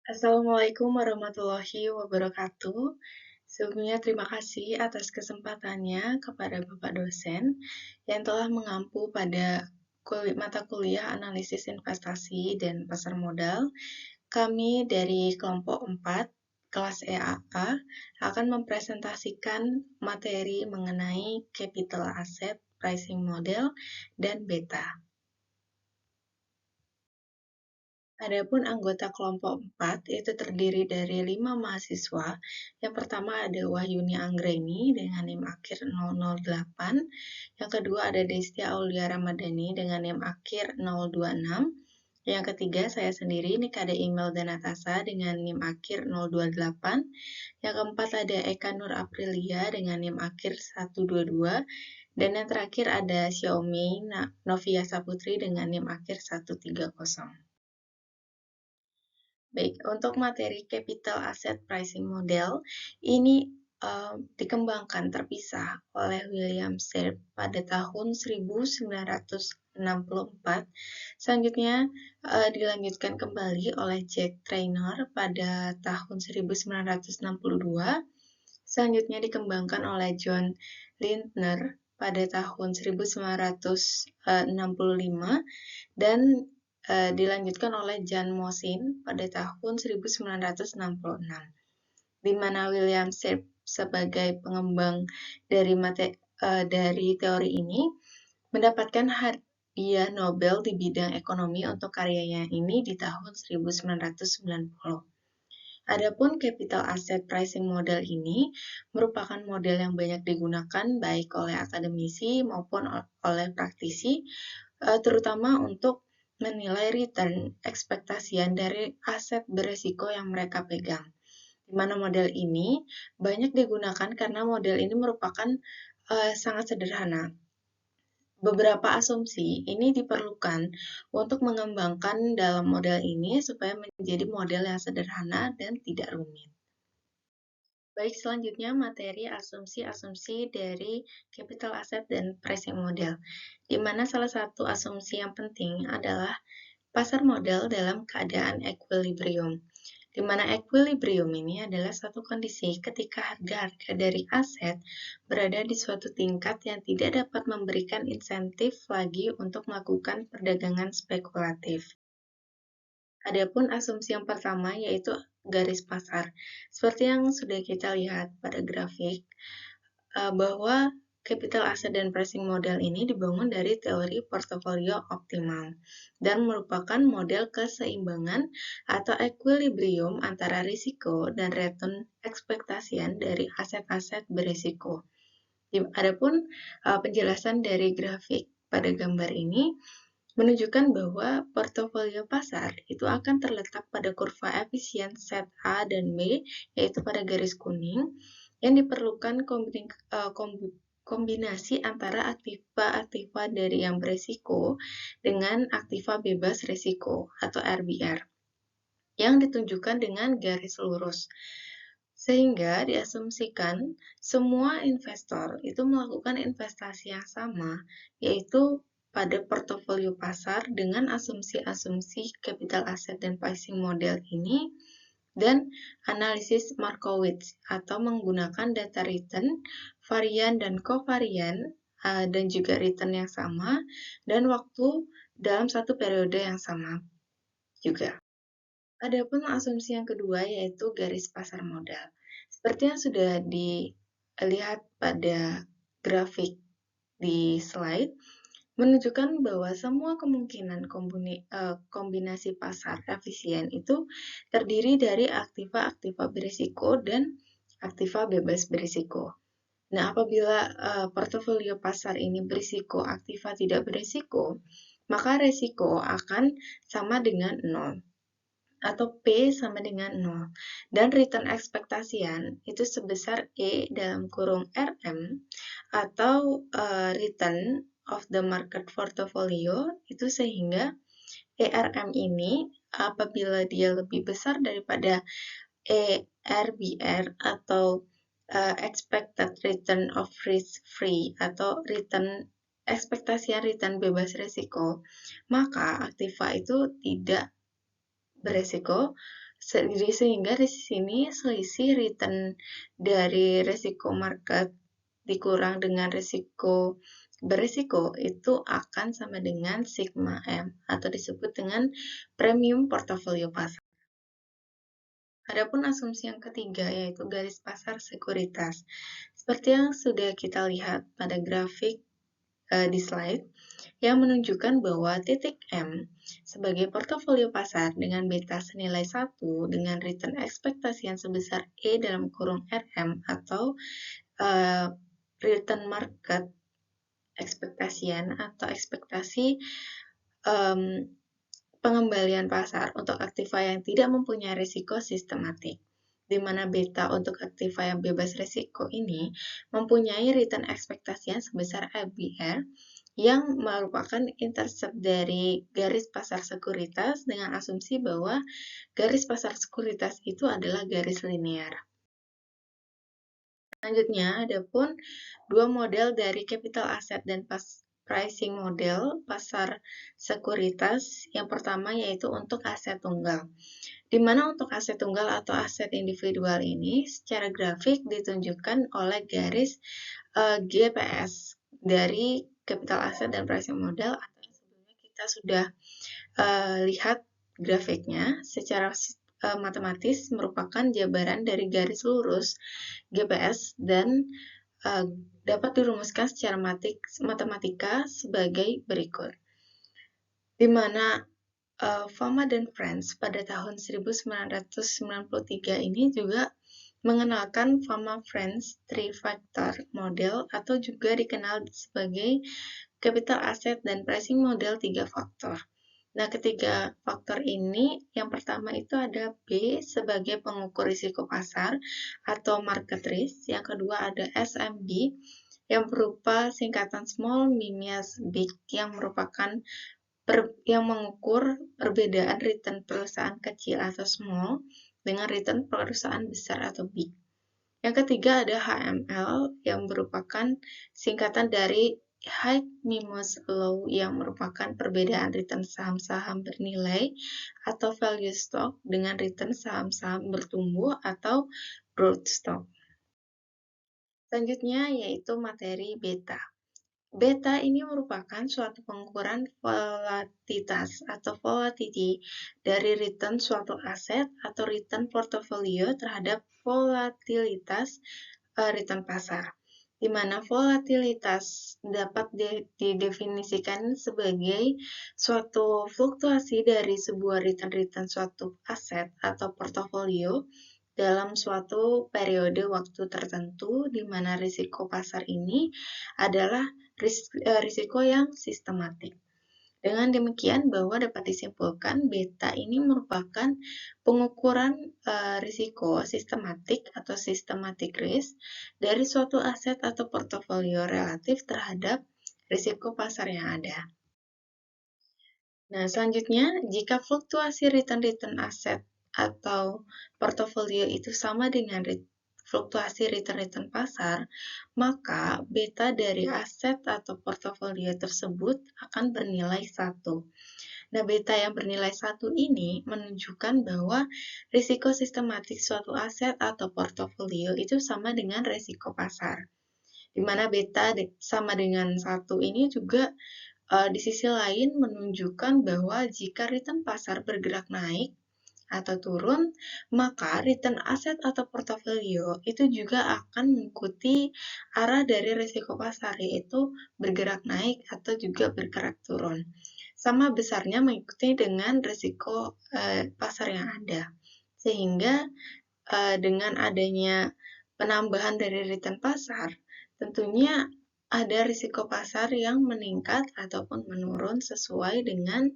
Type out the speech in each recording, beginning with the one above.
Assalamualaikum warahmatullahi wabarakatuh. Sebelumnya terima kasih atas kesempatannya kepada Bapak dosen yang telah mengampu pada mata kuliah analisis investasi dan pasar modal. Kami dari kelompok 4, kelas EAA, akan mempresentasikan materi mengenai capital asset, pricing model, dan beta. Adapun anggota kelompok 4 itu terdiri dari 5 mahasiswa. Yang pertama ada Wahyuni Anggreni dengan NIM akhir 008. Yang kedua ada Destia Aulia Ramadhani dengan NIM akhir 026. Yang ketiga saya sendiri Nikade Imelda Natasha dengan NIM akhir 028. Yang keempat ada Eka Nur Aprilia dengan NIM akhir 122. Dan yang terakhir ada Xiaomi Novia Saputri dengan NIM akhir 130. Baik, untuk materi capital asset pricing model, ini dikembangkan terpisah oleh William Sharpe pada tahun 1964. Selanjutnya dilanjutkan kembali oleh Jack Traynor pada tahun 1962. Selanjutnya dikembangkan oleh John Lindner pada tahun 1965 dan dilanjutkan oleh Jan Mosin pada tahun 1966, di mana William Sharpe sebagai pengembang dari teori ini mendapatkan hadiah Nobel di bidang ekonomi untuk karyanya ini di tahun 1990. Adapun capital asset pricing model ini merupakan model yang banyak digunakan baik oleh akademisi maupun oleh praktisi, terutama untuk menilai return ekspektasian dari aset beresiko yang mereka pegang. Di mana model ini banyak digunakan karena model ini merupakan sangat sederhana. Beberapa asumsi ini diperlukan untuk mengembangkan dalam model ini supaya menjadi model yang sederhana dan tidak rumit. Baik, selanjutnya materi asumsi-asumsi dari capital asset dan pricing model, di mana salah satu asumsi yang penting adalah pasar modal dalam keadaan equilibrium, di mana equilibrium ini adalah suatu kondisi ketika harga-harga dari aset berada di suatu tingkat yang tidak dapat memberikan insentif lagi untuk melakukan perdagangan spekulatif. Adapun asumsi yang pertama yaitu garis pasar. Seperti yang sudah kita lihat pada grafik, bahwa capital asset dan pricing model ini dibangun dari teori portofolio optimal dan merupakan model keseimbangan atau equilibrium antara risiko dan return ekspektasian dari aset-aset berisiko. Adapun penjelasan dari grafik pada gambar ini menunjukkan bahwa portofolio pasar itu akan terletak pada kurva efisien set A dan B, yaitu pada garis kuning, yang diperlukan kombinasi antara aktiva-aktiva dari yang beresiko dengan aktiva bebas risiko atau RBR, yang ditunjukkan dengan garis lurus. Sehingga diasumsikan semua investor itu melakukan investasi yang sama, yaitu pada portofolio pasar dengan asumsi-asumsi capital asset dan pricing model ini, dan analisis Markowitz atau menggunakan data return, varian dan kovarian, dan juga return yang sama, dan waktu dalam satu periode yang sama juga. Adapun asumsi yang kedua yaitu garis pasar modal. Seperti yang sudah dilihat pada grafik di slide, menunjukkan bahwa semua kemungkinan kombinasi pasar efisien itu terdiri dari aktiva-aktiva berisiko dan aktiva bebas berisiko. Nah, apabila portofolio pasar ini berisiko, aktiva tidak berisiko, maka risiko akan sama dengan 0 atau P sama dengan 0. Dan return ekspektasian itu sebesar E dalam kurung RM atau return of the market portfolio itu sehingga ERM ini apabila dia lebih besar daripada ERBR atau expected return of risk free atau ekspektasi return bebas risiko, maka aktiva itu tidak beresiko Sehingga di sini selisih return dari resiko market dikurang dengan risiko berisiko itu akan sama dengan sigma M atau disebut dengan premium portofolio pasar. Adapun asumsi yang ketiga yaitu garis pasar sekuritas. Seperti yang sudah kita lihat pada grafik di slide, yang menunjukkan bahwa titik M sebagai portofolio pasar dengan beta senilai 1 dengan return ekspektasi yang sebesar E dalam kurung RM atau return market ekspektasian atau ekspektasi pengembalian pasar untuk aktiva yang tidak mempunyai risiko sistematik, di mana beta untuk aktiva yang bebas risiko ini mempunyai return ekspektasi yang sebesar ABR yang merupakan intercept dari garis pasar sekuritas dengan asumsi bahwa garis pasar sekuritas itu adalah garis linear. Selanjutnya, ada pun dua model dari capital asset dan pricing model pasar sekuritas. Yang pertama yaitu untuk aset tunggal. Di mana untuk aset tunggal atau aset individual ini secara grafik ditunjukkan oleh garis GPS dari capital asset dan pricing model, atau yang sebelumnya kita sudah lihat grafiknya secara matematis merupakan jabaran dari garis lurus GPS dan dapat dirumuskan secara matematika sebagai berikut. Di mana Fama dan Friends pada tahun 1993 ini juga mengenalkan Fama Friends Three Factor Model atau juga dikenal sebagai capital asset dan pricing model 3 faktor. Nah, ketiga faktor ini, yang pertama itu ada B sebagai pengukur risiko pasar atau market risk, yang kedua ada SMB yang berupa singkatan small minus big yang merupakan yang mengukur perbedaan return perusahaan kecil atau small dengan return perusahaan besar atau big. Yang ketiga ada HML yang merupakan singkatan dari High Mimus Law yang merupakan perbedaan return saham-saham bernilai atau value stock dengan return saham-saham bertumbuh atau growth stock. Selanjutnya yaitu materi beta. Beta ini merupakan suatu pengukuran volatilitas atau volatility dari return suatu aset atau return portofolio terhadap volatilitas return pasar, di mana volatilitas dapat didefinisikan sebagai suatu fluktuasi dari sebuah return suatu aset atau portofolio dalam suatu periode waktu tertentu, di mana risiko pasar ini adalah risiko yang sistematik. Dengan demikian bahwa dapat disimpulkan beta ini merupakan pengukuran risiko sistematik atau systematic risk dari suatu aset atau portofolio relatif terhadap risiko pasar yang ada. Nah, selanjutnya jika fluktuasi return aset atau portofolio itu sama dengan fluktuasi return pasar, maka beta dari aset atau portofolio tersebut akan bernilai 1. Nah, beta yang bernilai 1 ini menunjukkan bahwa risiko sistematik suatu aset atau portofolio itu sama dengan risiko pasar. Di mana beta sama dengan 1 ini juga di sisi lain menunjukkan bahwa jika return pasar bergerak naik atau turun, maka return aset atau portofolio itu juga akan mengikuti arah dari risiko pasar, yaitu bergerak naik atau juga bergerak turun. Sama besarnya mengikuti dengan risiko pasar yang ada. Sehingga dengan adanya penambahan dari return pasar, tentunya ada risiko pasar yang meningkat ataupun menurun sesuai dengan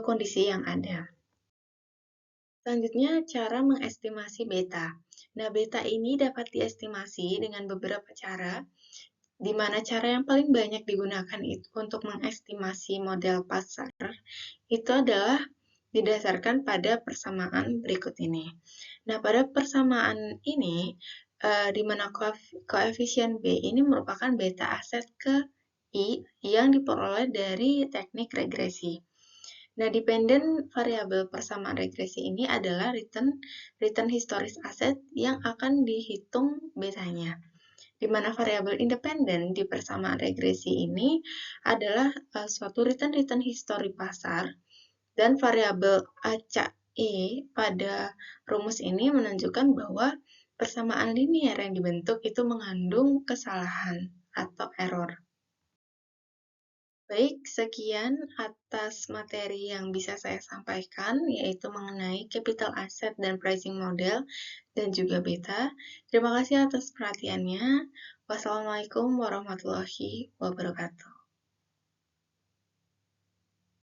kondisi yang ada. Selanjutnya, cara mengestimasi beta. Nah, beta ini dapat diestimasi dengan beberapa cara, di mana cara yang paling banyak digunakan itu untuk mengestimasi model pasar itu adalah didasarkan pada persamaan berikut ini. Nah, pada persamaan ini, di mana koefisien B ini merupakan beta aset ke I yang diperoleh dari teknik regresi. Nah, dependen variabel persamaan regresi ini adalah return historis aset yang akan dihitung betanya. Di mana variabel independen di persamaan regresi ini adalah suatu return histori pasar, dan variabel acak E pada rumus ini menunjukkan bahwa persamaan linier yang dibentuk itu mengandung kesalahan atau error. Baik, sekian atas materi yang bisa saya sampaikan, yaitu mengenai capital asset dan pricing model, dan juga beta. Terima kasih atas perhatiannya. Wassalamualaikum warahmatullahi wabarakatuh.